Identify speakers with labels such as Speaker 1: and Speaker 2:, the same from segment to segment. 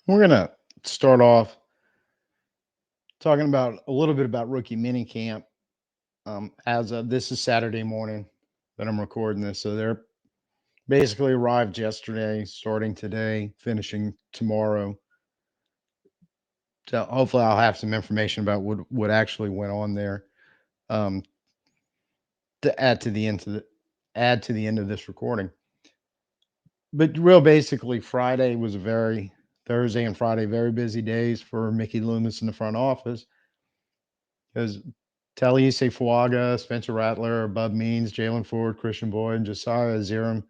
Speaker 1: We're going to start off talking about a little bit about rookie mini camp. As of this is Saturday morning that I'm recording this. So they're basically arrived yesterday, starting today, finishing tomorrow. So hopefully I'll have some information about what actually went on there um, to add to the end of this recording. But real basically, Thursday and Friday, very busy days for Mickey Loomis in the front office. Because Talise Fuaga, Spencer Rattler, Bub Means, Jalen Ford, Christian Boyd, and Josiah Ziram,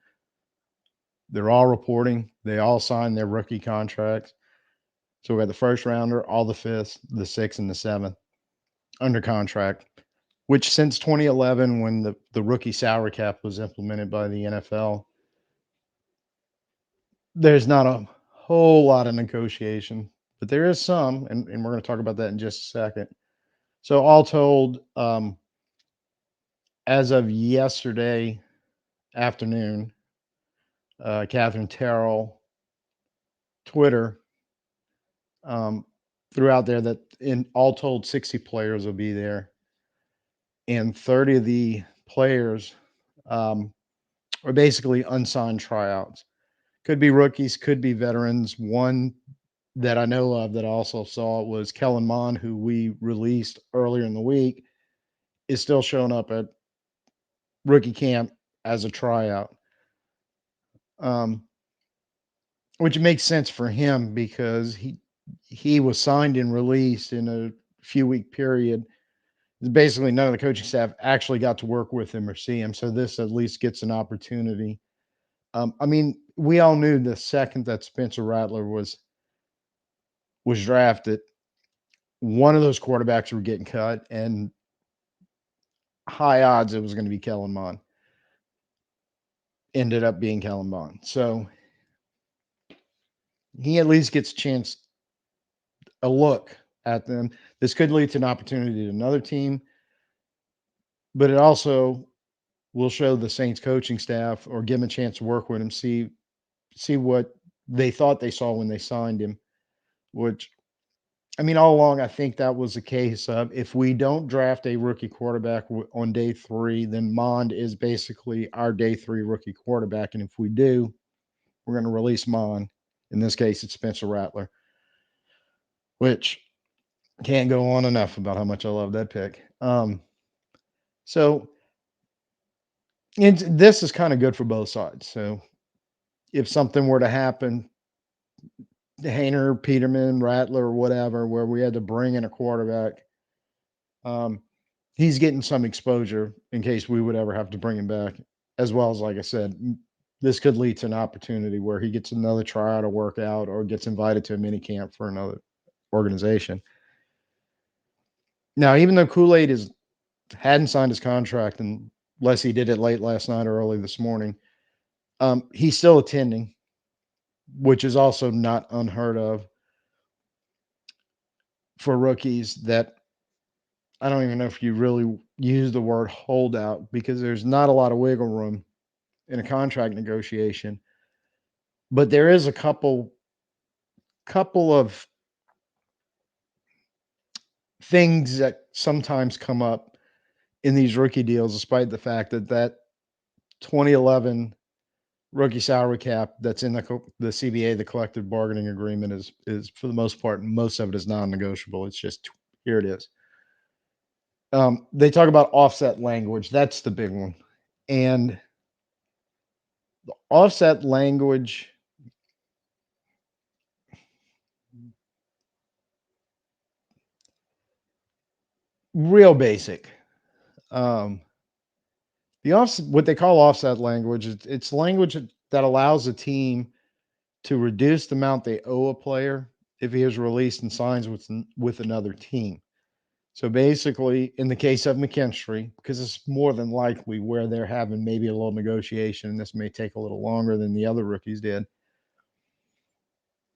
Speaker 1: they're all reporting. They all signed their rookie contracts. So we got the first rounder, all the fifths, the sixth, and the seventh under contract, which since 2011, when the rookie salary cap was implemented by the NFL, there's not a whole lot of negotiation, but there is some, and we're going to talk about that in just a second. So all told, as of yesterday afternoon, Catherine Terrell, Twitter, threw out there that in all told, 60 players will be there, and 30 of the players are basically unsigned tryouts. Could be rookies, could be veterans. One that I know of that I also saw was Kellen Mond, who we released earlier in the week, is still showing up at rookie camp as a tryout. Which makes sense for him because he was signed and released in a few week period. Basically, none of the coaching staff actually got to work with him or see him. So this at least gets an opportunity. I mean, we all knew the second that Spencer Rattler was drafted, one of those quarterbacks were getting cut, and high odds it was going to be Kellen Mond. Ended up being Kellen Mond. So he at least gets a look at them. This could lead to an opportunity to another team, but it also will show the Saints coaching staff or give them a chance to work with him, see what they thought they saw when they signed him, which, I mean, all along, I think that was the case of if we don't draft a rookie quarterback on day 3, then Mond is basically our day 3 rookie quarterback. And if we do, we're going to release Mond. In this case, it's Spencer Rattler, which can't go on enough about how much I love that pick. So this is kind of good for both sides. So if something were to happen, Hayner, Peterman, Rattler, whatever, where we had to bring in a quarterback, he's getting some exposure in case we would ever have to bring him back. As well as, like I said, this could lead to an opportunity where he gets another tryout or workout or gets invited to a mini camp for another organization. Now, even though Kool-Aid hadn't signed his contract unless he did it late last night or early this morning, he's still attending, which is also not unheard of. for rookies that I don't even know if you really use the word holdout because there's not a lot of wiggle room in a contract negotiation, but there is a couple of things that sometimes come up in these rookie deals, despite the fact that 2011 rookie salary cap that's in the CBA, the collective bargaining agreement, is for the most part, most of it is non-negotiable. It's just here it is. They talk about offset language. That's the big one, and the offset language. Real basic. Um, the offset, what they call offset language, it's language that allows a team to reduce the amount they owe a player if he is released and signs with another team. So basically, in the case of McKinstry, because it's more than likely where they're having maybe a little negotiation, and this may take a little longer than the other rookies did,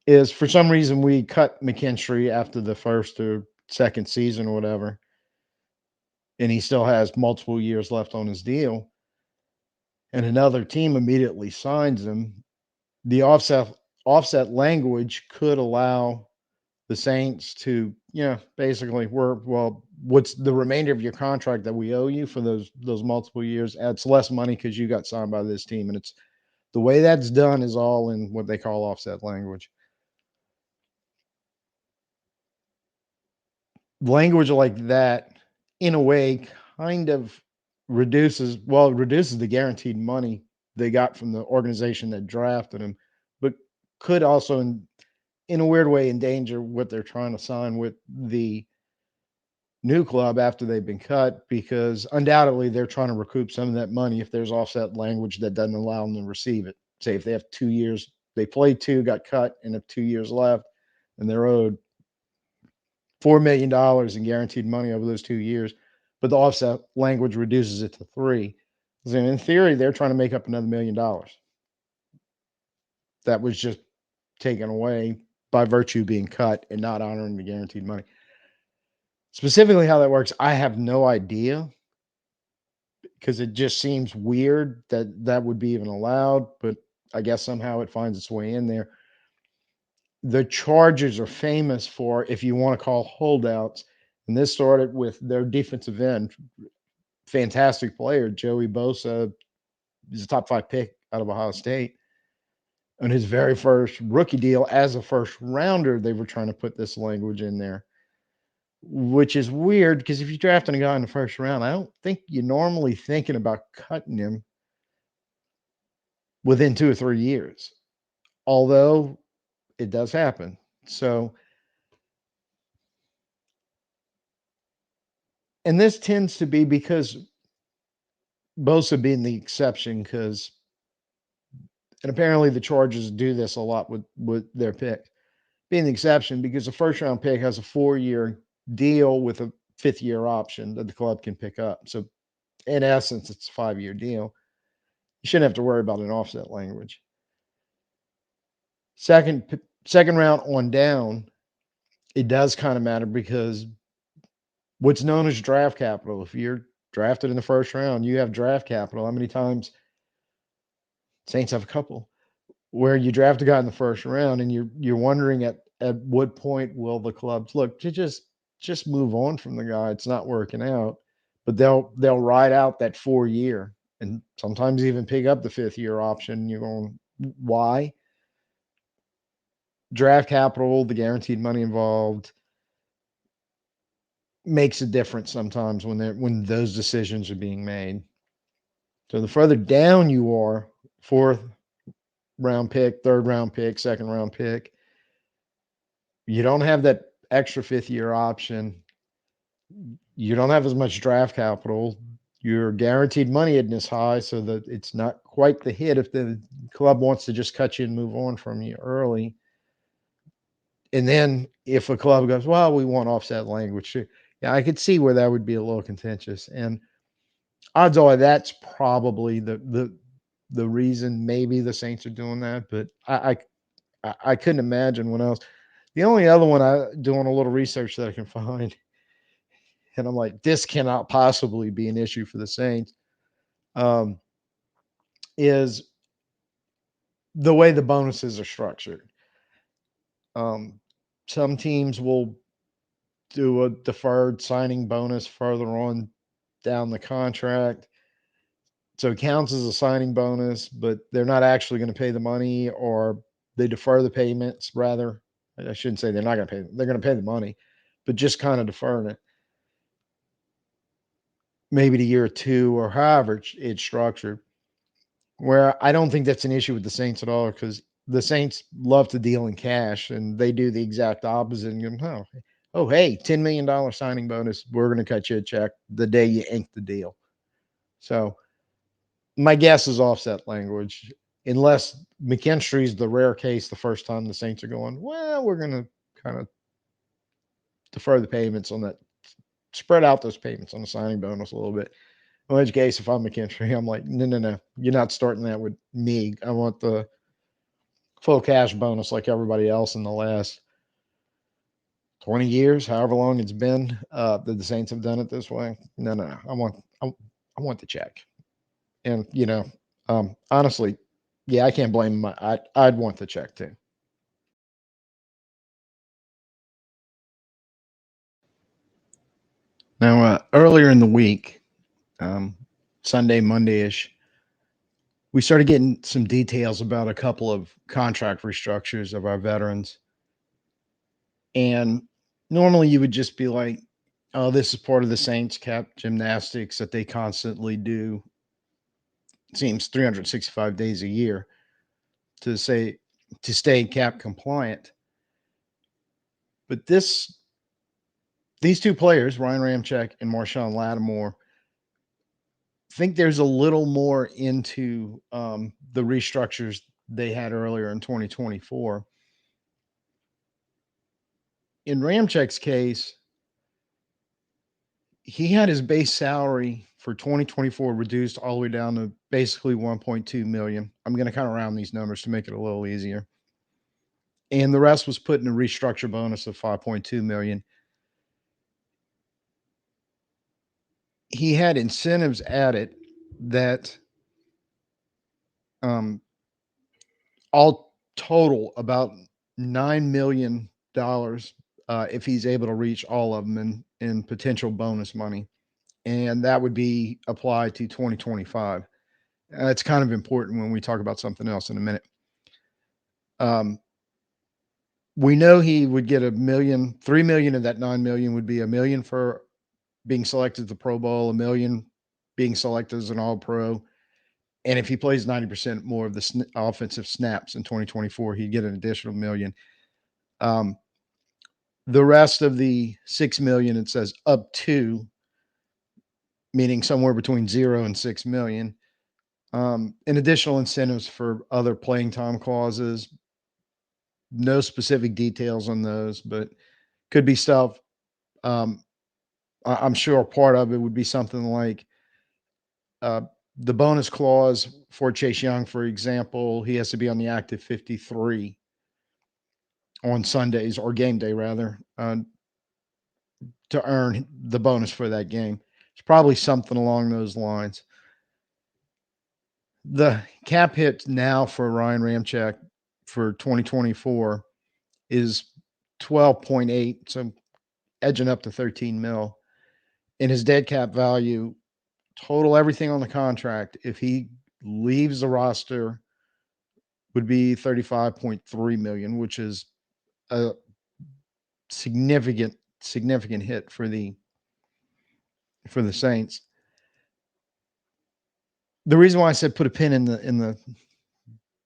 Speaker 1: is for some reason we cut McKinstry after the first or second season or whatever, and he still has multiple years left on his deal, and another team immediately signs him. The offset language could allow the Saints to, basically, what's the remainder of your contract that we owe you for those multiple years? Adds less money because you got signed by this team, and it's the way that's done is all in what they call offset language. Language like that, in a way, kind of reduces the guaranteed money they got from the organization that drafted him, but could also, in a weird way, endanger what they're trying to sign with the new club after they've been cut, because undoubtedly they're trying to recoup some of that money if there's offset language that doesn't allow them to receive it. Say if they have 2 years, they played two, got cut, and have 2 years left, and they're owed $4 million in guaranteed money over those 2 years, but the offset language reduces it to three. So in theory, they're trying to make up another $1 million that was just taken away by virtue of being cut and not honoring the guaranteed money. Specifically, how that works, I have no idea because it just seems weird that that would be even allowed, but I guess somehow it finds its way in there. The Chargers are famous for, if you want to call holdouts, and this started with their defensive end, fantastic player, Joey Bosa. He's a top 5 pick out of Ohio State. On his very first rookie deal as a first rounder, they were trying to put this language in there, which is weird because if you're drafting a guy in the first round, I don't think you're normally thinking about cutting him within 2 or 3 years, although it does happen. So, and this tends to be because Bosa being the exception, because, and apparently the Chargers do this a lot with their picks, being the exception because the first round pick has a 4-year deal with a fifth-year option that the club can pick up. So, in essence, it's a 5-year deal. You shouldn't have to worry about an offset language. Second round on down, it does kind of matter because what's known as draft capital. If you're drafted in the first round, you have draft capital. How many times Saints have a couple where you draft a guy in the first round and you're wondering at what point will the clubs look to just move on from the guy? It's not working out, but they'll ride out that 4 year and sometimes even pick up the fifth-year option. You're going, why? Draft capital, the guaranteed money involved makes a difference sometimes when those decisions are being made. So the further down you are, fourth round pick, third round pick, second round pick, you don't have that extra fifth-year option. You don't have as much draft capital. Your guaranteed money isn't as high, so that it's not quite the hit if the club wants to just cut you and move on from you early. And then if a club goes, well, we want offset language too. Yeah, I could see where that would be a little contentious. And odds are that's probably the reason maybe the Saints are doing that. But I couldn't imagine what else. The only other one I doing a little research that I can find, and I'm like, this cannot possibly be an issue for the Saints, um, is the way the bonuses are structured. Um, some teams will do a deferred signing bonus further on down the contract. So it counts as a signing bonus, but they're not actually going to pay the money, or they defer the payments rather. I shouldn't say they're not going to pay. They're going to pay the money, but just kind of deferring it, maybe to year two or however it's structured. Where I don't think that's an issue with the Saints at all, because the Saints love to deal in cash, and they do the exact opposite. And go, oh, hey, $10 million signing bonus. We're going to cut you a check the day you ink the deal. So my guess is offset language, unless McKinstry's the rare case the first time the Saints are going, well, we're going to kind of defer the payments on that, spread out those payments on the signing bonus a little bit. In which case, if I'm McKinstry, I'm like, no, no, no, you're not starting that with me. I want the full cash bonus like everybody else in the last 20 years, however long it's been that the Saints have done it this way. No, no, no. I want the check. And, honestly, yeah, I can't blame him. I'd want the check too. Now, earlier in the week, um, Sunday, Monday ish, we started getting some details about a couple of contract restructures of our veterans. And normally you would just be like, oh, this is part of the Saints cap gymnastics that they constantly do. It seems 365 days a year to say to stay cap compliant. But these two players, Ryan Ramcyzk and Marshon Lattimore, think there's a little more into the restructures they had earlier in 2024. In Ramczyk's case, he had his base salary for 2024 reduced all the way down to basically 1.2 million. I'm going to kind of round these numbers to make it a little easier. And the rest was put in a restructure bonus of 5.2 million. He had incentives added that um, all total about $9 million if he's able to reach all of them in potential bonus money, and that would be applied to 2025. It's kind of important when we talk about something else in a minute. Um, we know he would get a million, 3 million of that 9 million would be a million for being selected to Pro Bowl, a million being selected as an All Pro. And if he plays 90% more of the offensive snaps in 2024, he'd get an additional million. Um, the rest of the 6 million, it says up to, meaning somewhere between 0 and 6 million. And additional incentives for other playing time clauses. No specific details on those, but could be stuff. Um, I'm sure part of it would be something like uh, the bonus clause for Chase Young, for example. He has to be on the active 53 on Sundays, or game day rather, to earn the bonus for that game. It's probably something along those lines. The cap hit now for Ryan Ramczyk for 2024 is 12.8, so edging up to 13 mil. And his dead cap value, total everything on the contract, if he leaves the roster, would be 35.3 million, which is a significant hit for the Saints. The reason why I said put a pin in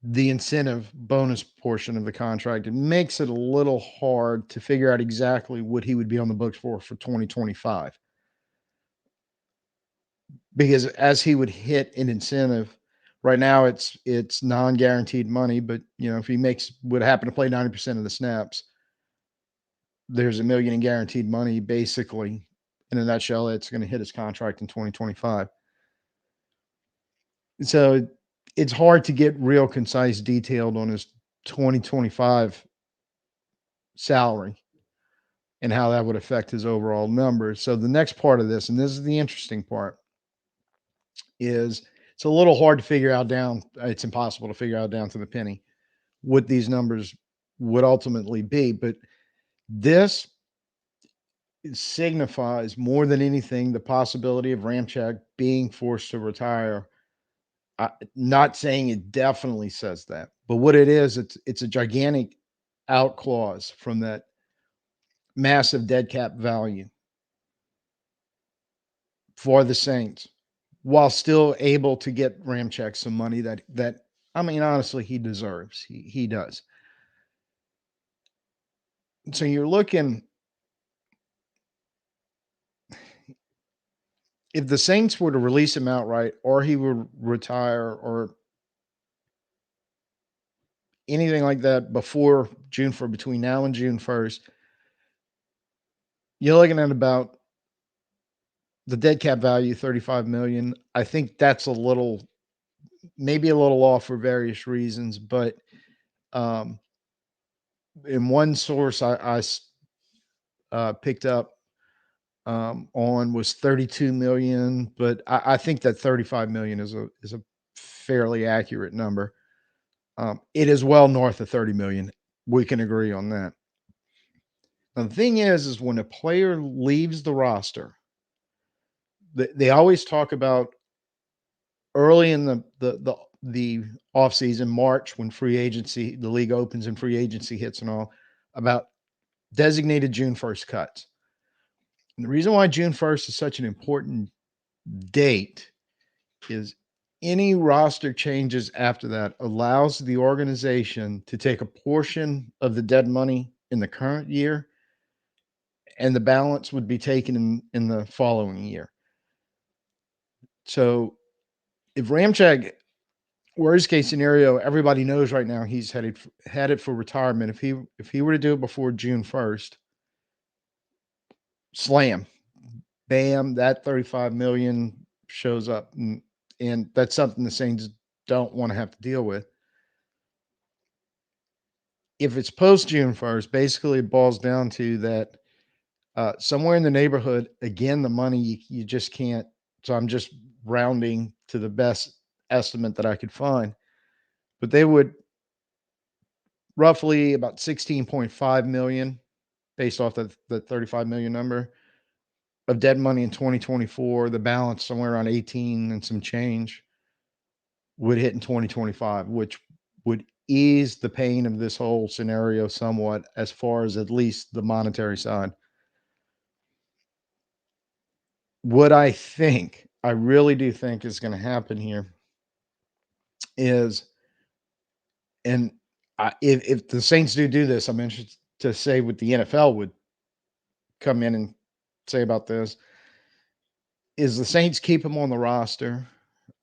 Speaker 1: the incentive bonus portion of the contract, it makes it a little hard to figure out exactly what he would be on the books for 2025. Because as he would hit an incentive, right now it's non-guaranteed money, but if he would happen to play 90% of the snaps, there's a million in guaranteed money. Basically, in a nutshell, it's going to hit his contract in 2025. So it's hard to get real concise detailed on his 2025 salary and how that would affect his overall numbers. So the next part of this, and this is the interesting part, is it's a little hard to figure out down. It's impossible to figure out down to the penny what these numbers would ultimately be. But this signifies more than anything the possibility of Ramczyk being forced to retire. Not saying it definitely says that, but what it is, it's a gigantic out clause from that massive dead cap value for the Saints, while still able to get Ramczyk some money that I mean, honestly, he deserves. He does. So you're looking, if the Saints were to release him outright, or he would retire, or anything like that before June, for between now and June 1st, you're looking at about the dead cap value, 35 million. I think that's a little, maybe a little off for various reasons, but um, in one source I picked up on was 32 million, but I think that 35 million is a fairly accurate number. It is well north of 30 million. We can agree on that. Now, the thing is when a player leaves the roster, they always talk about early in the off season, March, when free agency, the league opens and free agency hits and all, about designated June 1st cuts. And the reason why June 1st is such an important date is any roster changes after that allows the organization to take a portion of the dead money in the current year, and the balance would be taken in the following year. So if Ramczyk, worst case scenario, everybody knows right now he's headed for retirement. If he were to do it before June 1st, slam, bam, that 35 million shows up, and that's something the Saints don't want to have to deal with. If it's post June 1st, basically it boils down to that somewhere in the neighborhood, again, the money you just can't. So I'm just rounding to the best estimate that I could find, but they would roughly about 16.5 million based off the 35 million number of dead money in 2024. The balance somewhere around 18 and some change would hit in 2025, which would ease the pain of this whole scenario somewhat, as far as at least the monetary side. What I really do think is going to happen here is, and if the Saints do this, I'm interested to say what the NFL would come in and say about this, is the Saints keep him on the roster.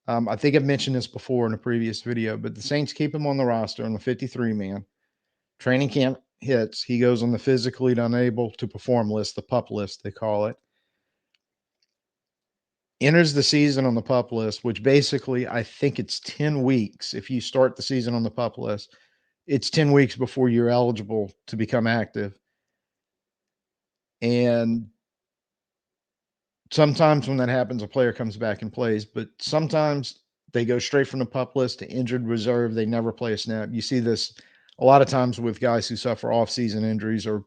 Speaker 1: I think I've mentioned this before in a previous video, but the Saints keep him on the roster on the 53 man. Training camp hits, he goes on the physically unable to perform list, the PUP list, they call it. Enters the season on the PUP list, which basically I think it's 10 weeks. If you start the season on the PUP list, it's 10 weeks before you're eligible to become active. And sometimes when that happens, a player comes back and plays, but sometimes they go straight from the PUP list to injured reserve. They never play a snap. You see this a lot of times with guys who suffer off-season injuries or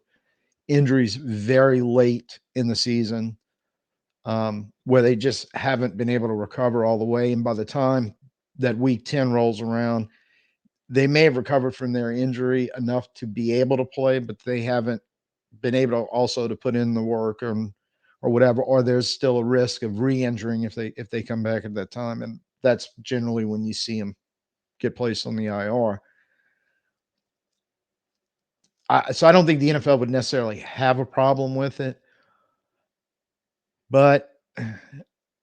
Speaker 1: injuries very late in the season, where they just haven't been able to recover all the way. And by the time that week 10 rolls around, they may have recovered from their injury enough to be able to play, but they haven't been able to also to put in the work or whatever, or there's still a risk of re-injuring if they come back at that time. And that's generally when you see them get placed on the IR. So I don't think the NFL would necessarily have a problem with it, but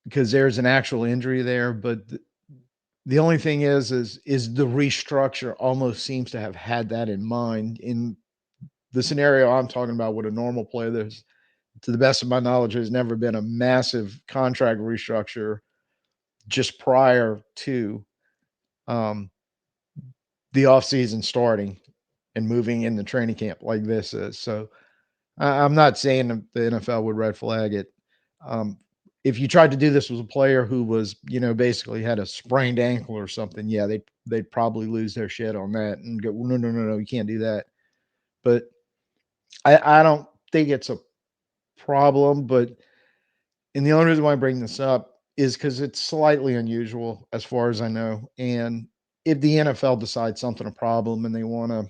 Speaker 1: because there's an actual injury there. But the only thing is the restructure almost seems to have had that in mind. In the scenario I'm talking about with a normal player, there's, to the best of my knowledge, has never been a massive contract restructure just prior to um, the offseason starting. and moving in the training camp like this is. So I'm not saying the NFL would red flag it. Um, if you tried to do this with a player who was, basically had a sprained ankle or something, yeah, they'd probably lose their shit on that and go, no, no, no, no, you can't do that. But I don't think it's a problem. But and the only reason why I bring this up is because it's slightly unusual, as far as I know. And if the NFL decides something a problem and they want to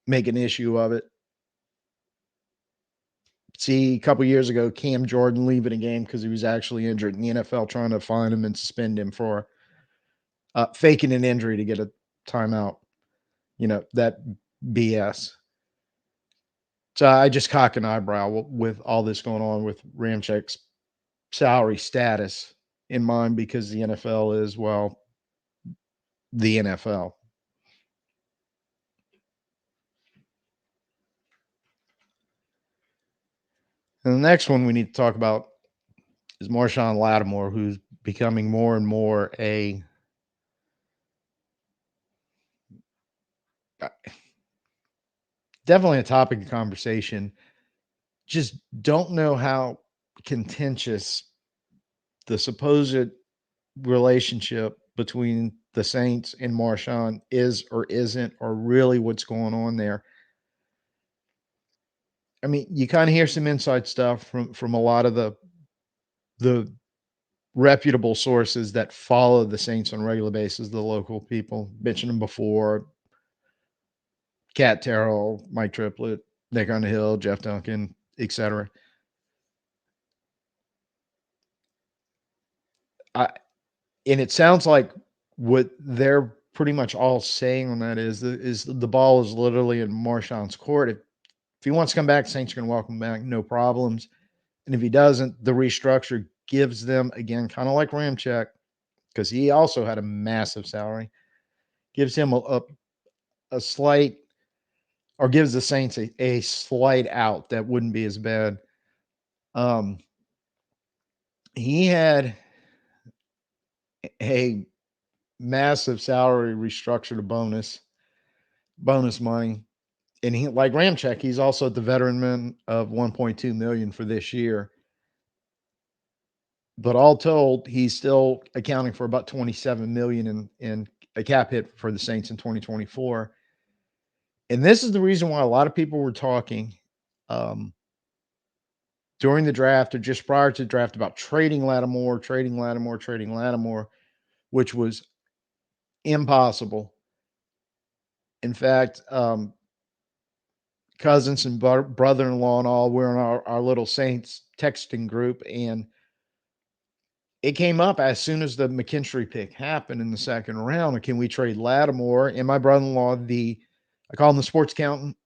Speaker 1: make an issue of it, see, a couple years ago, Cam Jordan leaving a game because he was actually injured, and the NFL trying to fine him and suspend him for faking an injury to get a timeout. That BS. So I just cock an eyebrow with all this going on with Ramczyk's salary status in mind, because the NFL is, well, the NFL. And the next one we need to talk about is Marshon Lattimore, who's becoming more and more uh, definitely a topic of conversation. Just don't know how contentious the supposed relationship between the Saints and Marshon is or isn't, or really what's going on there. I mean, you kind of hear some inside stuff from a lot of the reputable sources that follow the Saints on a regular basis, the local people. Mentioned them before: Cat Terrell, Mike Triplett, Nick Underhill, Jeff Duncan, etc. I And it sounds like what they're pretty much all saying on that is the ball is literally in Marshon's court. If he wants to come back, Saints are going to welcome him back, no problems. And if he doesn't, the restructure gives them, again, kind of like Ramczyk, because he also had a massive salary, gives him a slight, or gives the Saints a slight out that wouldn't be as bad. Um, he had a massive salary restructured, a bonus money. And he, like Ramczyk, he's also at the veteran min of 1.2 million for this year. But all told, he's still accounting for about 27 million in a cap hit for the Saints in 2024. And this is the reason why a lot of people were talking um, during the draft or just prior to the draft about trading Lattimore, which was impossible. In fact, cousins and brother-in-law and all, we're in our little Saints texting group, and it came up as soon as the McKinstry pick happened in the second round. Can we trade Lattimore? And my brother-in-law, I call him the sports accountant.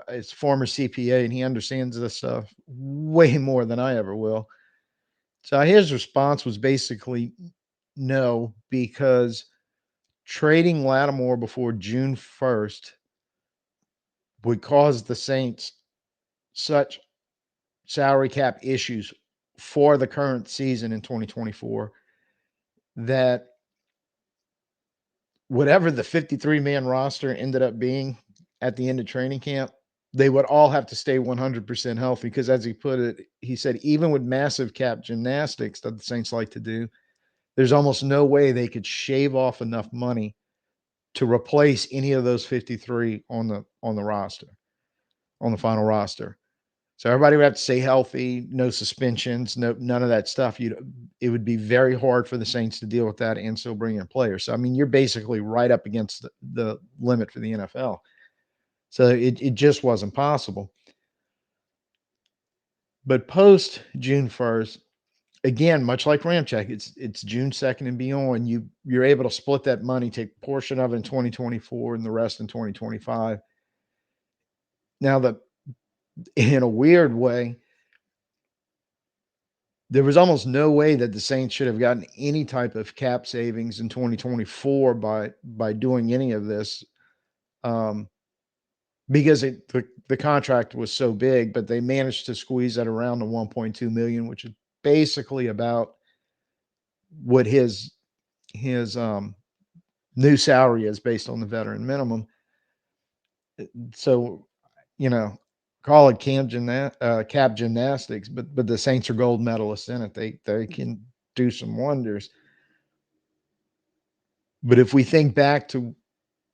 Speaker 1: It's former CPA, and he understands this stuff way more than I ever will. So his response was basically no, because trading Lattimore before June 1st would cause the Saints such salary cap issues for the current season in 2024 that whatever the 53-man roster ended up being at the end of training camp, they would all have to stay 100% healthy, because, as he put it, he said, even with massive cap gymnastics that the Saints like to do, there's almost no way they could shave off enough money to replace any of those 53 on the roster, on the final roster. So everybody would have to stay healthy, no suspensions, none of that stuff. It would be very hard for the Saints to deal with that and still bring in players. So I mean, you're basically right up against the limit for the NFL. So it just wasn't possible. But post June 1st, again, much like Ramczyk, it's June 2nd and beyond. You're able to split that money, take a portion of it in 2024 and the rest in 2025. Now, in a weird way, there was almost no way that the Saints should have gotten any type of cap savings in 2024 by doing any of this, um, because the contract was so big. But they managed to squeeze that around to 1.2 million, which is basically about what his new salary is based on the veteran minimum. So, you know, call it cap gymnastics, but the Saints are gold medalists in it. They can do some wonders. But if we think back to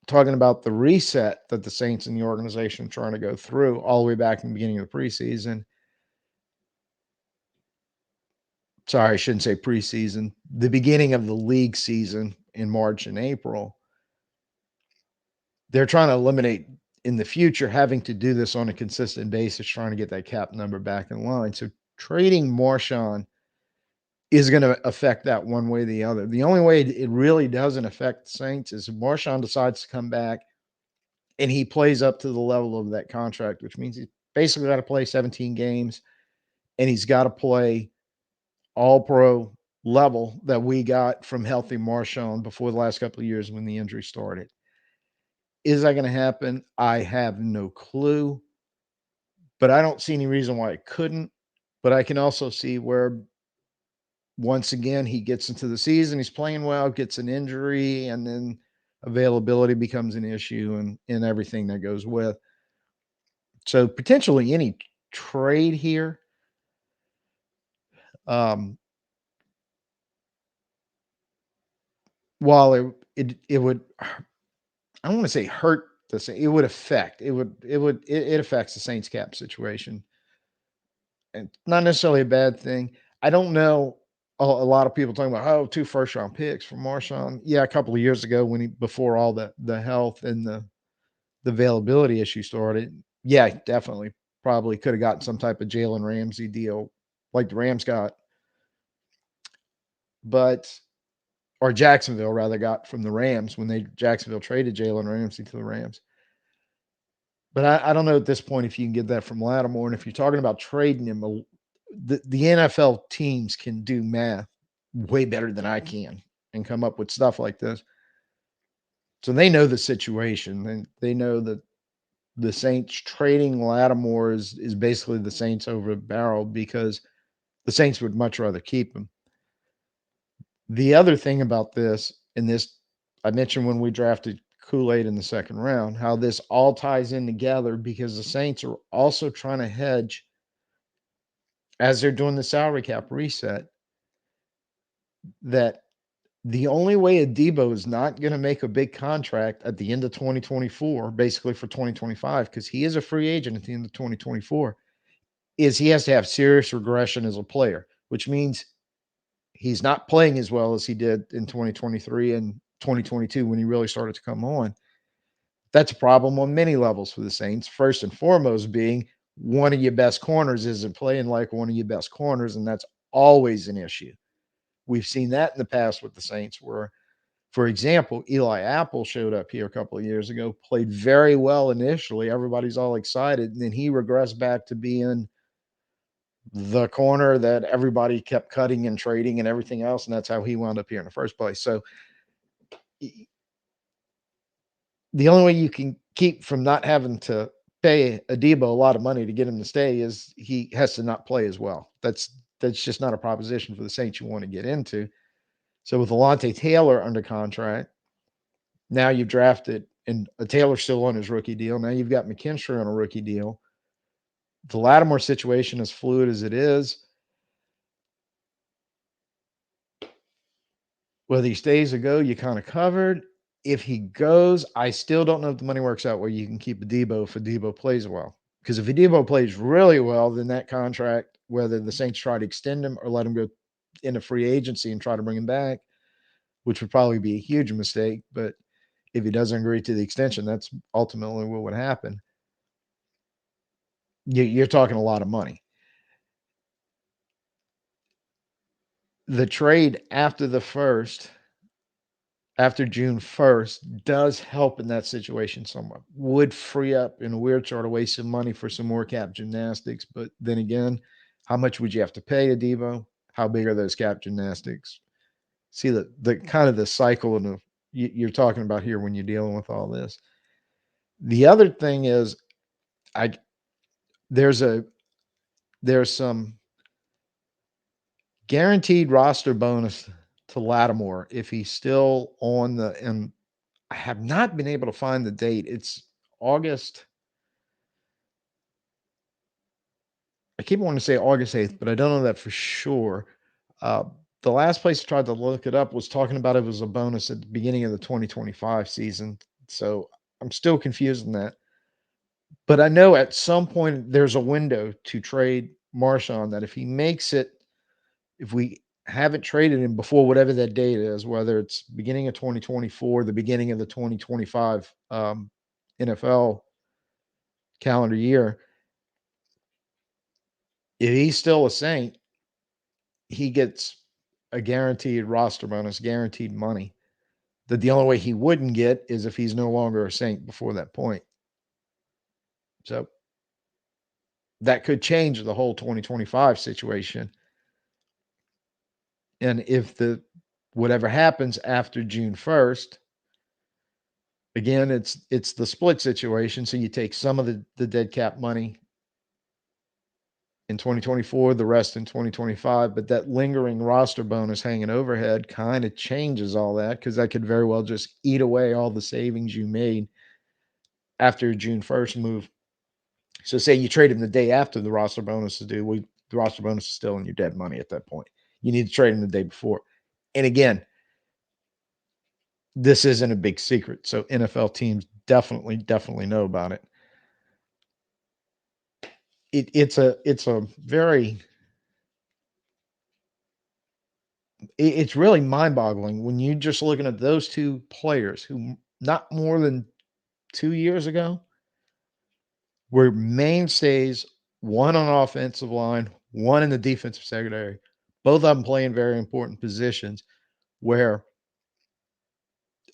Speaker 1: talking about the reset that the Saints and the organization are trying to go through all the way back in the beginning of the preseason, sorry, I shouldn't say preseason, the beginning of the league season in March and April, they're trying to eliminate in the future having to do this on a consistent basis, trying to get that cap number back in line. So trading Marshon is going to affect that one way or the other. The only way it really doesn't affect the Saints is if Marshon decides to come back and he plays up to the level of that contract, which means he's basically got to play 17 games and he's got to play all pro level that we got from healthy Marshon before the last couple of years when the injury started. Is that going to happen? I have no clue, but I don't see any reason why it couldn't. But I can also see where once again he gets into the season, he's playing well, gets an injury, and then availability becomes an issue and everything that goes with. So potentially any trade here, um, while it would, I don't want to say hurt the Saints, it would affect it affects the Saints cap situation, and not necessarily a bad thing. I don't know. A lot of people talking about, oh, 2 first round picks for Marshon. Yeah, a couple of years ago when he before all the health and the availability issue started. Yeah, definitely probably could have gotten some type of Jalen Ramsey deal like the Rams got, but or Jacksonville rather got from the Rams when they Jacksonville traded Jalen Ramsey to the Rams. But I don't know at this point if you can get that from Lattimore. And if you're talking about trading him, the NFL teams can do math way better than I can and come up with stuff like this. So they know the situation. And they know that the Saints trading Lattimore is basically the Saints over a barrel because the Saints would much rather keep him. The other thing about this, and this I mentioned when we drafted Kool-Aid in the second round, how this all ties in together because the Saints are also trying to hedge as they're doing the salary cap reset that the only way Adebo is not going to make a big contract at the end of 2024, basically for 2025, because he is a free agent at the end of 2024, is he has to have serious regression as a player, which means he's not playing as well as he did in 2023 and 2022 when he really started to come on. That's a problem on many levels for the Saints. First and foremost, being one of your best corners isn't playing like one of your best corners, and that's always an issue. We've seen that in the past with the Saints, where, for example, Eli Apple showed up here a couple of years ago, played very well initially. Everybody's all excited, and then he regressed back to being the corner that everybody kept cutting and trading and everything else, and that's how he wound up here in the first place. So the only way you can keep from not having to pay Adebo a lot of money to get him to stay is he has to not play as well. That's just not a proposition for the Saints you want to get into. So with Alontae Taylor under contract, now you've drafted and Taylor's still on his rookie deal. Now you've got McKinstry on a rookie deal. The Lattimore situation, as fluid as it is, whether he stays or go, you kind of covered. If he goes, I still don't know if the money works out where you can keep a Debo if a Debo plays well. Because if a Debo plays really well, then that contract, whether the Saints try to extend him or let him go into free agency and try to bring him back, which would probably be a huge mistake. But if he doesn't agree to the extension, that's ultimately what would happen. You're talking a lot of money. The trade after June 1st does help in that situation somewhat. Would free up in a weird sort of way some money for some more cap gymnastics. But then again, how much would you have to pay a Devo? How big are those cap gymnastics? See the kind of the cycle of you're talking about here when you're dealing with all this. The other thing is I there's a there's some guaranteed roster bonus to Lattimore if he's still on the and I have not been able to find the date. It's August. I keep wanting to say August 8th, but I don't know that for sure. Uh, the last place I tried to look it up was talking about it was a bonus at the beginning of the 2025 season. So I'm still confused in that. But I know at some point there's a window to trade Marshon that if he makes it, if we haven't traded him before whatever that date is, whether it's beginning of 2024, the beginning of the 2025 NFL calendar year, if he's still a Saint, he gets a guaranteed roster bonus, guaranteed money. That the only way he wouldn't get is if he's no longer a Saint before that point. So that could change the whole 2025 situation. And if the whatever happens after June 1st, again, it's the split situation. So you take some of the dead cap money in 2024, the rest in 2025, but that lingering roster bonus hanging overhead kind of changes all that because that could very well just eat away all the savings you made after June 1st move. So say you trade him the day after the roster bonus is due, the roster bonus is still in your dead money at that point. You need to trade him the day before. And again, this isn't a big secret. So NFL teams definitely know about it. It's a very it's really mind-boggling when you just looking at those two players who not more than 2 years ago were mainstays, one on offensive line, one in the defensive secondary, both of them playing very important positions where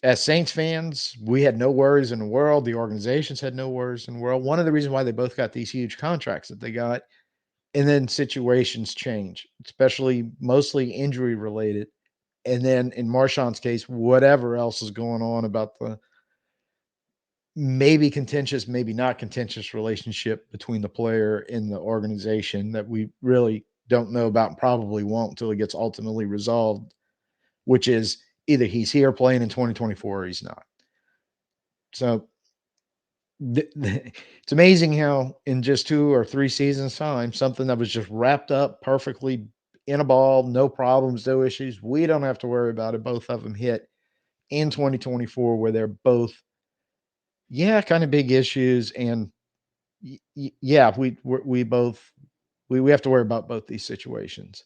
Speaker 1: as Saints fans, we had no worries in the world. The organizations had no worries in the world. One of the reasons why they both got these huge contracts that they got, and then situations change, especially mostly injury related. And then in Marshon's case, whatever else is going on about the maybe contentious, maybe not contentious relationship between the player and the organization that we really don't know about and probably won't until it gets ultimately resolved, which is either he's here playing in 2024 or he's not. So it's amazing how in just 2 or 3 seasons time, something that was just wrapped up perfectly in a ball, no problems, no issues. We don't have to worry about it. Both of them hit in 2024 where they're both, yeah, kind of big issues. And yeah, we both, we have to worry about both these situations.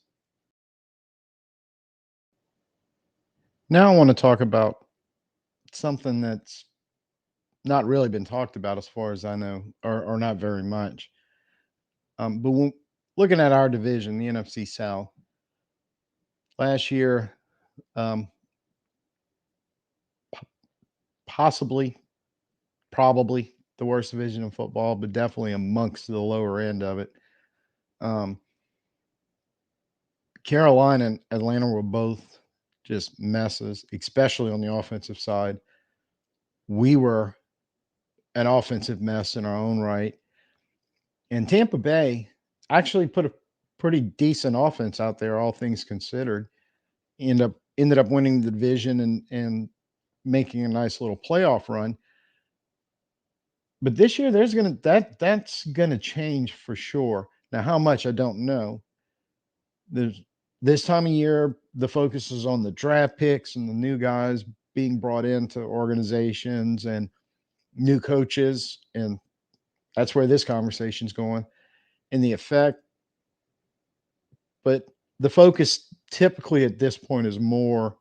Speaker 1: Now I want to talk about something that's not really been talked about as far as I know, or not very much. But when looking at our division, the NFC South, last year, um, possibly, probably the worst division in football, but definitely amongst the lower end of it. Um, Carolina and Atlanta were both just messes, especially on the offensive side. We were an offensive mess in our own right. And Tampa Bay actually put a pretty decent offense out there, all things considered. Ended up winning the division and making a nice little playoff run. But this year there's gonna that's gonna change for sure. Now, how much I don't know. There's this time of year, the focus is on the draft picks and the new guys being brought into organizations and new coaches, and that's where this conversation's going and the effect. But the focus typically at this point is more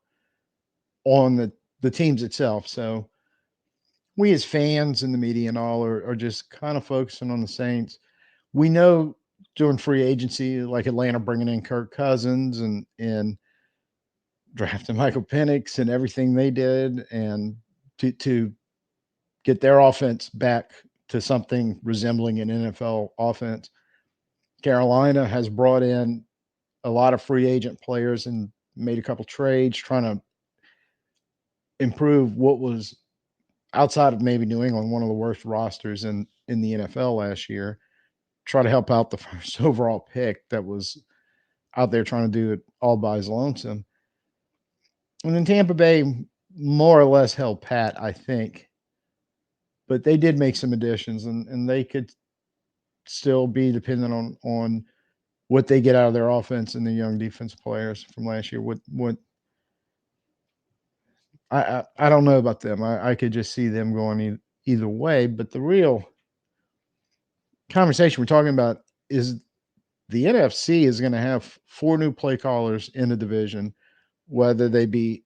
Speaker 1: on the teams itself. So we as fans and the media and all are just kind of focusing on the Saints. We know during free agency, like Atlanta bringing in Kirk Cousins and drafting Michael Penix and everything they did, and to get their offense back to something resembling an NFL offense. Carolina has brought in a lot of free agent players and made a couple trades trying to improve what was outside of maybe New England, one of the worst rosters in the NFL last year. Try to help out the first overall pick that was out there trying to do it all by his lonesome. And then Tampa Bay more or less held pat, I think. but they did make some additions, and they could still be dependent on what they get out of their offense and the young defense players from last year. What I don't know about them. I could just see them going either way. But the real conversation we're talking about is the NFC is going to have four new play callers in the division, whether they be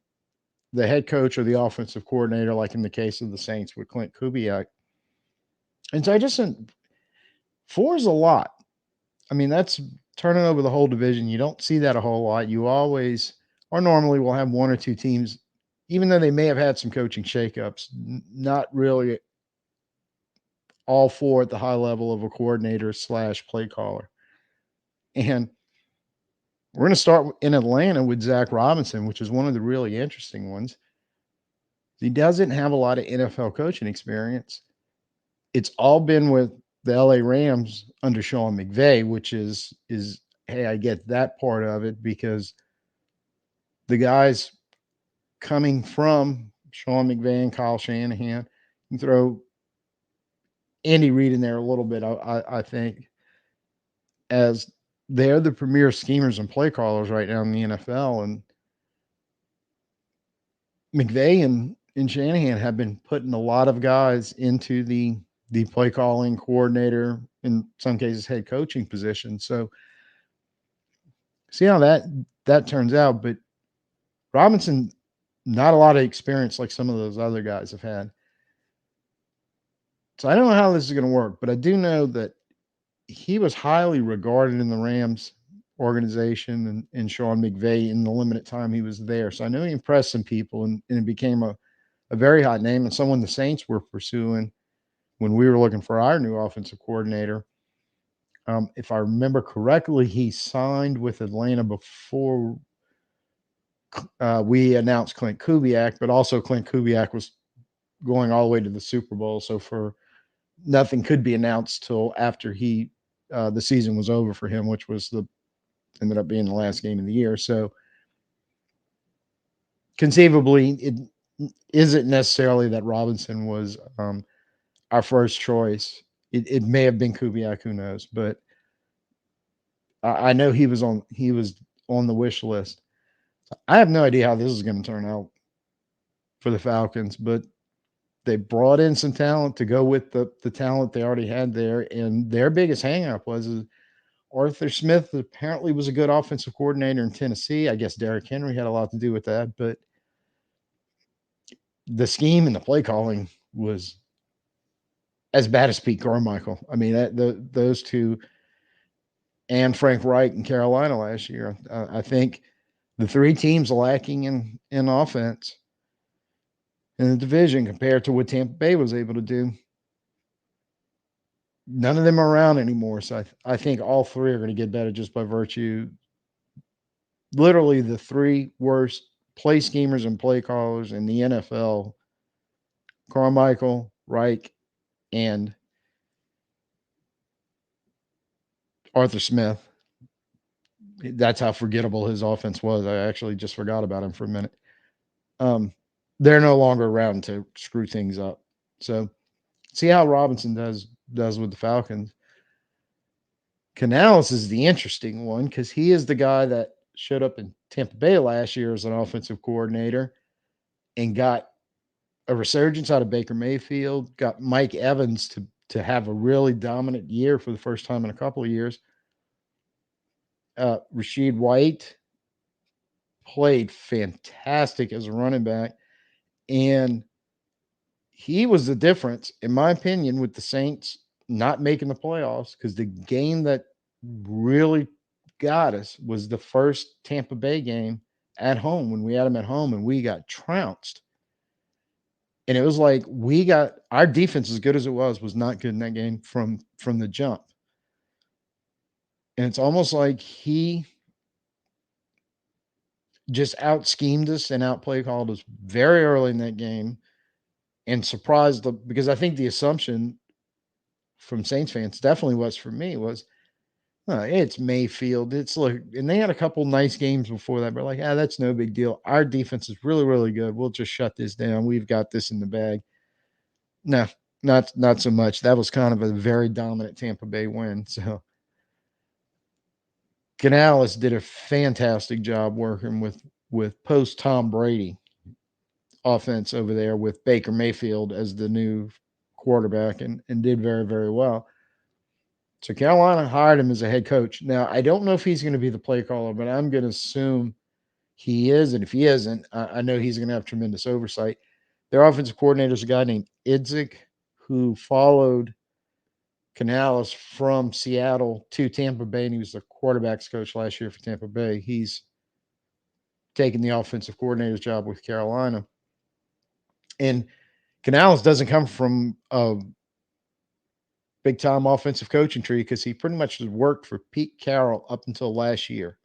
Speaker 1: the head coach or the offensive coordinator, like in the case of the Saints with Klint Kubiak. And so I just think four is a lot. I mean, that's turning over the whole division. You don't see that a whole lot. You always, or normally, will have one or two teams, even though they may have had some coaching shakeups, not really all four at the high level of a coordinator slash play caller. And we're going to start in Atlanta with Zac Robinson, which is one of the really interesting ones. He doesn't have a lot of NFL coaching experience. It's all been with the LA Rams under Sean McVay, which is hey, I get that part of it because the guys coming from Sean McVay and Kyle Shanahan, you can throw Andy Reid in there a little bit, I think, as they're the premier schemers and play callers right now in the NFL. And McVay and Shanahan have been putting a lot of guys into the play calling coordinator, in some cases head coaching position. So see how that turns out. But Robinson, not a lot of experience like some of those other guys have had. So I don't know how this is going to work, but I do know that he was highly regarded in the Rams organization and Sean McVay in the limited time he was there. So I know he impressed some people and it became a very hot name and someone the Saints were pursuing when we were looking for our new offensive coordinator. If I remember correctly, he signed with Atlanta before we announced Klint Kubiak, but also Klint Kubiak was going all the way to the Super Bowl. So for nothing could be announced till after the season was over for him, which was ended up being the last game of the year. So conceivably, it isn't necessarily that Robinson was our first choice. It may have been Kubiak, who knows? But I know he was on the wish list. I have no idea how this is going to turn out for the Falcons, but they brought in some talent to go with the talent they already had there, and their biggest hangup was Arthur Smith apparently was a good offensive coordinator in Tennessee. I guess Derrick Henry had a lot to do with that, but the scheme and the play calling was as bad as Pete Carmichael. I mean, those two and Frank Reich in Carolina last year. I think the three teams lacking in offense in the division compared to what Tampa Bay was able to do. None of them are around anymore. So I think all three are going to get better just by virtue. Literally, the three worst play schemers and play callers in the NFL: Carmichael, Reich, and Arthur Smith. That's how forgettable his offense was. I actually just forgot about him for a minute. They're no longer around to screw things up. So see how Robinson does with the Falcons. Canales is the interesting one because he is the guy that showed up in Tampa Bay last year as an offensive coordinator and got a resurgence out of Baker Mayfield, got Mike Evans to have a really dominant year for the first time in a couple of years. Rashid White played fantastic as a running back, and he was the difference, in my opinion, with the Saints not making the playoffs, because the game that really got us was the first Tampa Bay game at home when we had them at home and we got trounced. And it was like our defense, as good as it was not good in that game from the jump. And it's almost like he just out schemed us and out play called us very early in that game and surprised them, because I think the assumption from Saints fans definitely was for me was, it's Mayfield. It's like, and they had a couple nice games before that, but like, that's no big deal. Our defense is really, really good. We'll just shut this down. We've got this in the bag. No, Not so much. That was kind of a very dominant Tampa Bay win. So Canales did a fantastic job working with post Tom Brady offense over there with Baker Mayfield as the new quarterback and did very, very well. So Carolina hired him as a head coach. Now, I don't know if he's going to be the play caller, but I'm going to assume he is. And if he isn't, I know he's going to have tremendous oversight. Their offensive coordinator is a guy named Idzik, who followed Canales from Seattle to Tampa Bay, and he was the quarterbacks coach last year for Tampa Bay. He's taken the offensive coordinator's job with Carolina. And Canales doesn't come from a big time offensive coaching tree because he pretty much has worked for Pete Carroll up until last year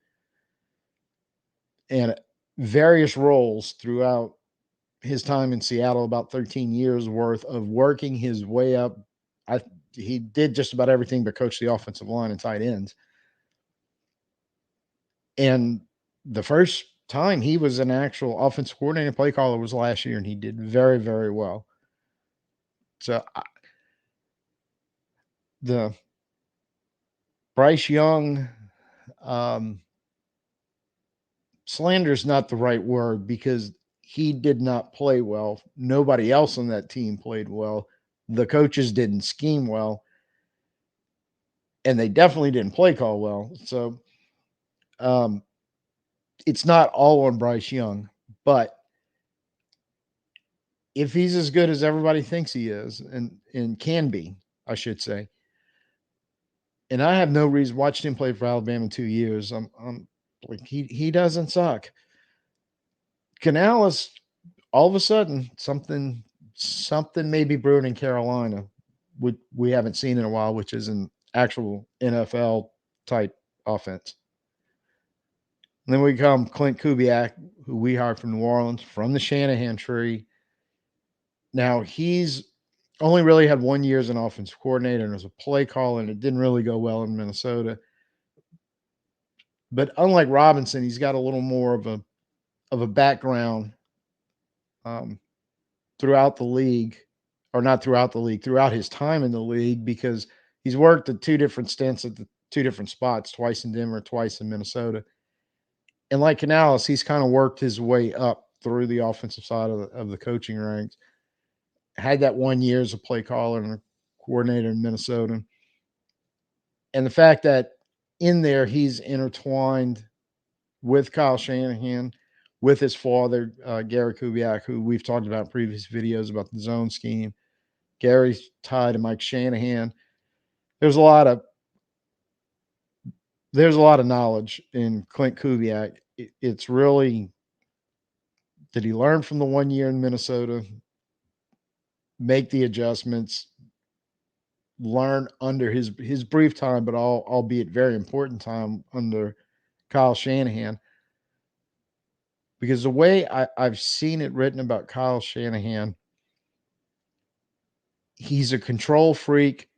Speaker 1: and various roles throughout his time in Seattle, about 13 years worth of working his way up. He did just about everything but coach the offensive line and tight ends. And the first time he was an actual offensive coordinator play caller was last year, and he did very, very well. So the Bryce Young slander is not the right word because he did not play well. Nobody else on that team played well. The coaches didn't scheme well, and they definitely didn't play call well. So it's not all on Bryce Young, but if he's as good as everybody thinks he is, and can be, I should say, and I have no reason watched him play for Alabama in 2 years. I'm like he doesn't suck. Canales, all of a sudden, something may be brewing in Carolina, we haven't seen in a while, which is an actual NFL type offense. And then we come Klint Kubiak, who we hired from New Orleans, from the Shanahan tree. Now he's only really had 1 year as an offensive coordinator and as a play caller, and it didn't really go well in Minnesota. But unlike Robinson, he's got a little more of a background um, throughout the league, or not throughout the league, throughout his time in the league, because he's worked at two different stints at the two different spots, twice in Denver, twice in Minnesota. And like Canales, he's kind of worked his way up through the offensive side of the coaching ranks. Had that 1 year as a play caller and a coordinator in Minnesota. And the fact that in there he's intertwined with Kyle Shanahan, with his father, Gary Kubiak, who we've talked about in previous videos about the zone scheme. Gary's tied to Mike Shanahan. There's a lot of knowledge in Klint Kubiak. It's really, did he learn from the 1 year in Minnesota, make the adjustments, learn under his brief time, but albeit very important time under Kyle Shanahan. Because the way I've seen it written about Kyle Shanahan, he's a control freak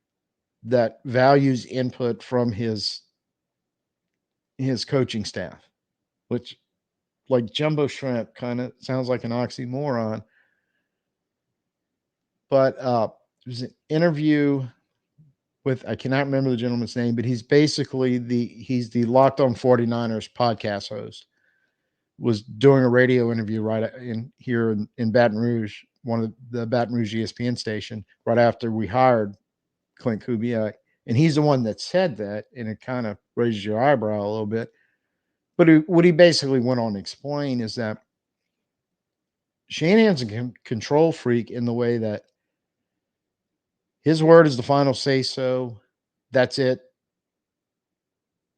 Speaker 1: that values input from his coaching staff, which, like jumbo shrimp, kind of sounds like an oxymoron. But there's an interview with, I cannot remember the gentleman's name, but he's basically he's the Locked On 49ers podcast host. Was doing a radio interview right in here in Baton Rouge, one of the Baton Rouge ESPN station, right after we hired Klint Kubiak. And he's the one that said that, and it kind of raises your eyebrow a little bit. But what he basically went on to explain is that Shanahan's a control freak in the way that his word is the final say so. That's it.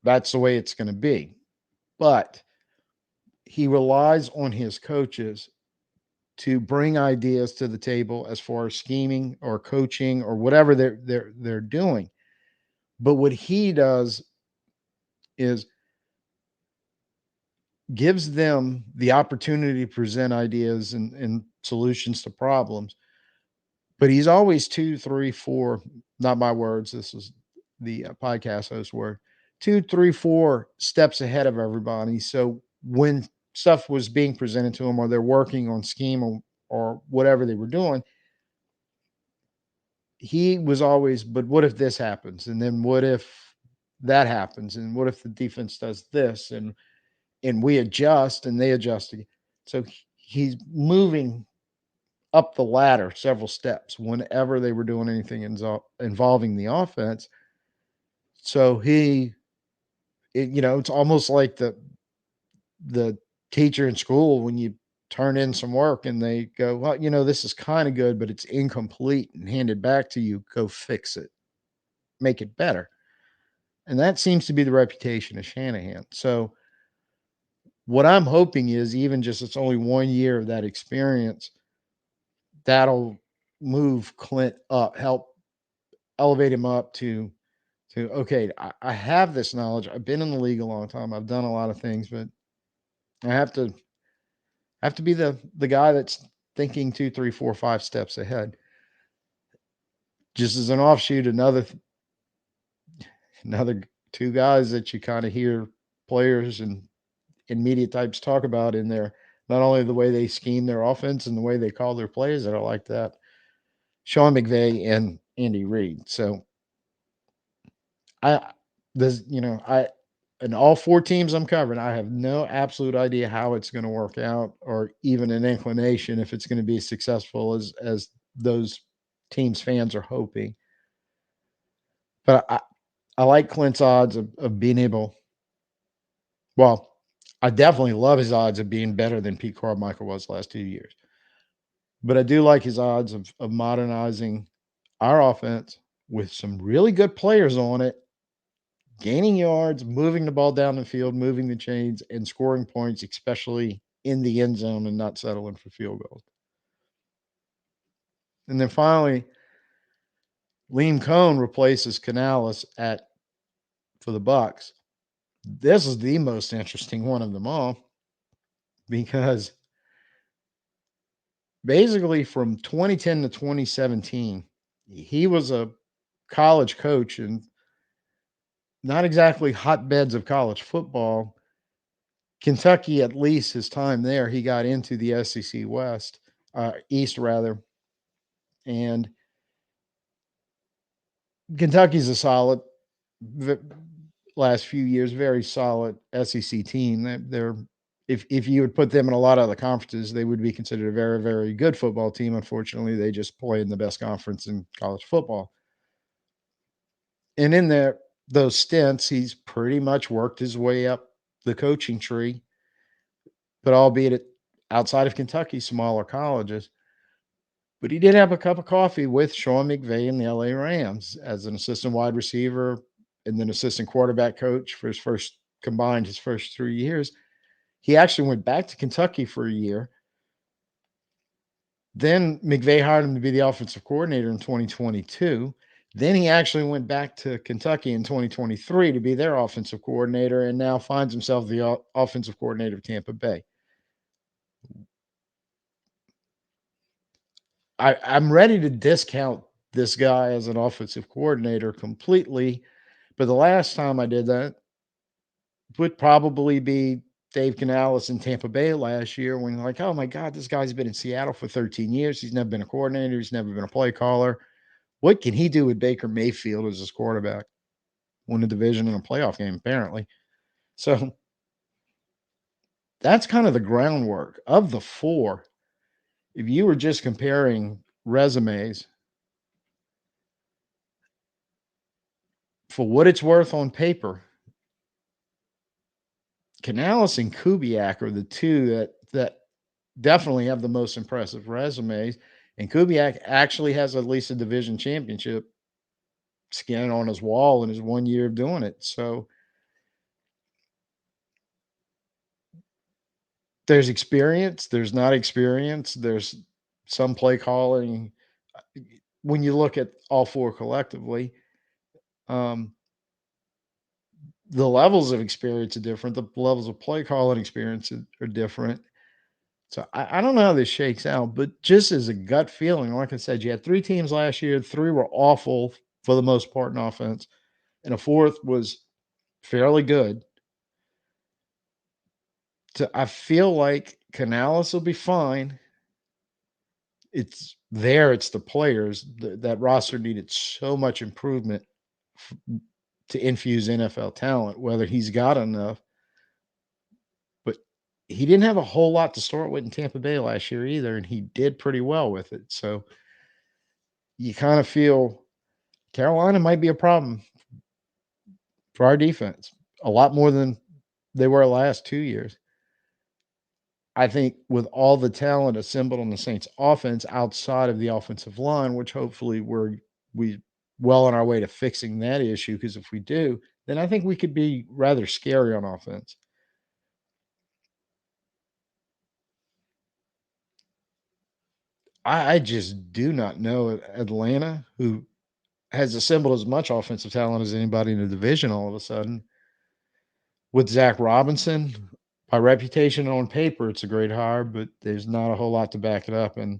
Speaker 1: That's the way it's going to be. But he relies on his coaches to bring ideas to the table as far as scheming or coaching or whatever they're doing. But what he does is gives them the opportunity to present ideas and solutions to problems. But he's always 2, 3, 4, not my words, this is the podcast host word, 2, 3, 4 steps ahead of everybody. So when stuff was being presented to them, or they're working on scheme or whatever they were doing, he was always, but what if this happens? And then what if that happens? And what if the defense does this? And we adjust and they adjust again. So he's moving up the ladder several steps whenever they were doing anything involving the offense. So it's almost like the teacher in school when you turn in some work and they go, well, this is kind of good, but it's incomplete and handed back to you. Go fix it, make it better. And that seems to be the reputation of Shanahan. So what I'm hoping is even just it's only 1 year of that experience, that'll move Klint up, help elevate him up to okay, I have this knowledge. I've been in the league a long time. I've done a lot of things, but I have to be the guy that's thinking 2, 3, 4, 5 steps ahead. Just as an offshoot, another two guys that you kind of hear players and media types talk about in there, not only the way they scheme their offense and the way they call their plays that are like that. Sean McVay and Andy Reid. So I this I and all four teams I'm covering, I have no absolute idea how it's going to work out or even an inclination if it's going to be as successful as those teams fans are hoping. But I like Clint's odds of being able, well, I definitely love his odds of being better than Pete Carmichael was last 2 years. But I do like his odds of modernizing our offense with some really good players on it, gaining yards, moving the ball down the field, moving the chains, and scoring points, especially in the end zone and not settling for field goals. And then finally, Liam Coen replaces Canales for the Bucks. This is the most interesting one of them all because basically from 2010 to 2017, he was a college coach and not exactly hotbeds of college football. Kentucky, at least his time there, he got into the SEC West, East rather, and Kentucky's a solid last few years, very solid SEC team. They're if you would put them in a lot of other conferences, they would be considered a very, very good football team. Unfortunately, they just play in the best conference in college football. And in those stints, he's pretty much worked his way up the coaching tree, but albeit outside of Kentucky, smaller colleges. But he did have a cup of coffee with Sean McVay in the LA Rams as an assistant wide receiver and then assistant quarterback coach for his first 3 years. He actually went back to Kentucky for a year. Then McVay hired him to be the offensive coordinator in 2022. Then he actually went back to Kentucky in 2023 to be their offensive coordinator and now finds himself the offensive coordinator of Tampa Bay. I'm ready to discount this guy as an offensive coordinator completely. But the last time I did that would probably be Dave Canales in Tampa Bay last year when you're like, oh my God, this guy's been in Seattle for 13 years. He's never been a coordinator. He's never been a play caller. What can he do with Baker Mayfield as his quarterback? Win a division in a playoff game, apparently. So that's kind of the groundwork of the four. If you were just comparing resumes, for what it's worth on paper, Canales and Kubiak are the two that definitely have the most impressive resumes. And Kubiak actually has at least a division championship skin on his wall in his 1 year of doing it. So there's experience, there's not experience, there's some play calling. When you look at all four collectively, um, the levels of experience are different. The levels of play calling experience are different. So I don't know how this shakes out, but just as a gut feeling, like I said, you had three teams last year. Three were awful for the most part in offense, and a fourth was fairly good. So I feel like Canales will be fine. it's there. It's the players. That roster needed so much improvement to infuse NFL talent. Whether he's got enough, but he didn't have a whole lot to start with in Tampa Bay last year either, and he did pretty well with it. So you kind of feel Carolina might be a problem for our defense, a lot more than they were last 2 years. I think with all the talent assembled on the Saints offense outside of the offensive line, which hopefully we well on our way to fixing that issue, because if we do, then I think we could be rather scary on offense. I just do not know Atlanta, who has assembled as much offensive talent as anybody in the division all of a sudden. With Zac Robinson, by reputation on paper, it's a great hire, but there's not a whole lot to back it up. And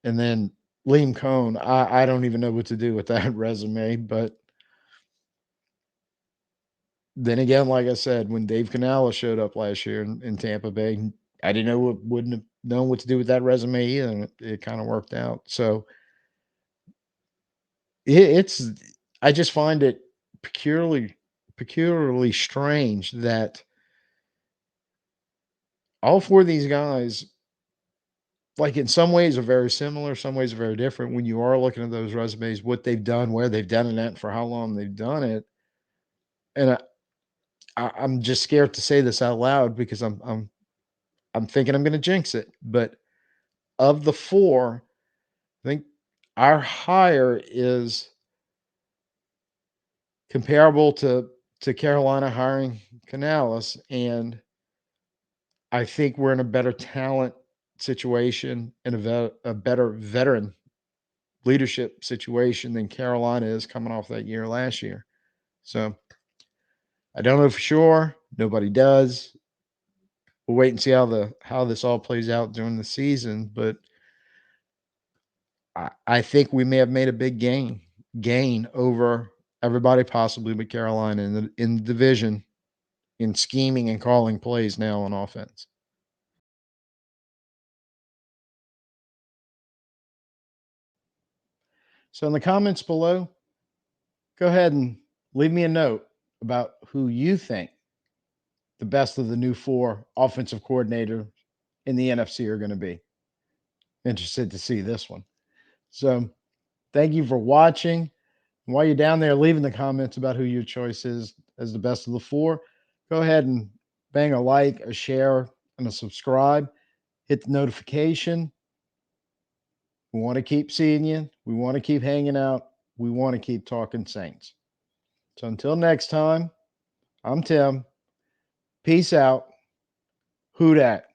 Speaker 1: then Liam Coen, I don't even know what to do with that resume. But then again, like I said, when Dave Canales showed up last year in Tampa Bay, I didn't know wouldn't have known what to do with that resume either, and it kind of worked out. So it's I just find it peculiarly strange that all four of these guys, like in some ways, are very similar, some ways are very different. When you are looking at those resumes, what they've done, where they've done it at, for how long they've done it, and I'm just scared to say this out loud because I'm thinking I'm going to jinx it. But of the four, I think our hire is comparable to Carolina hiring Canales, and I think we're in a better talent situation and a better veteran leadership situation than Carolina is coming off that year last year. So I don't know for sure. Nobody does. We'll wait and see how this all plays out during the season. But I think we may have made a big gain over everybody possibly but Carolina in the division in scheming and calling plays now on offense. So in the comments below, go ahead and leave me a note about who you think the best of the new four offensive coordinator in the NFC are going to be. Interested to see this one. So thank you for watching. And while you're down there leaving the comments about who your choice is as the best of the four, go ahead and bang a like, a share, and a subscribe. Hit the notification. We want to keep seeing you. We want to keep hanging out. We want to keep talking Saints. So until next time, I'm Tim. Peace out. Who dat?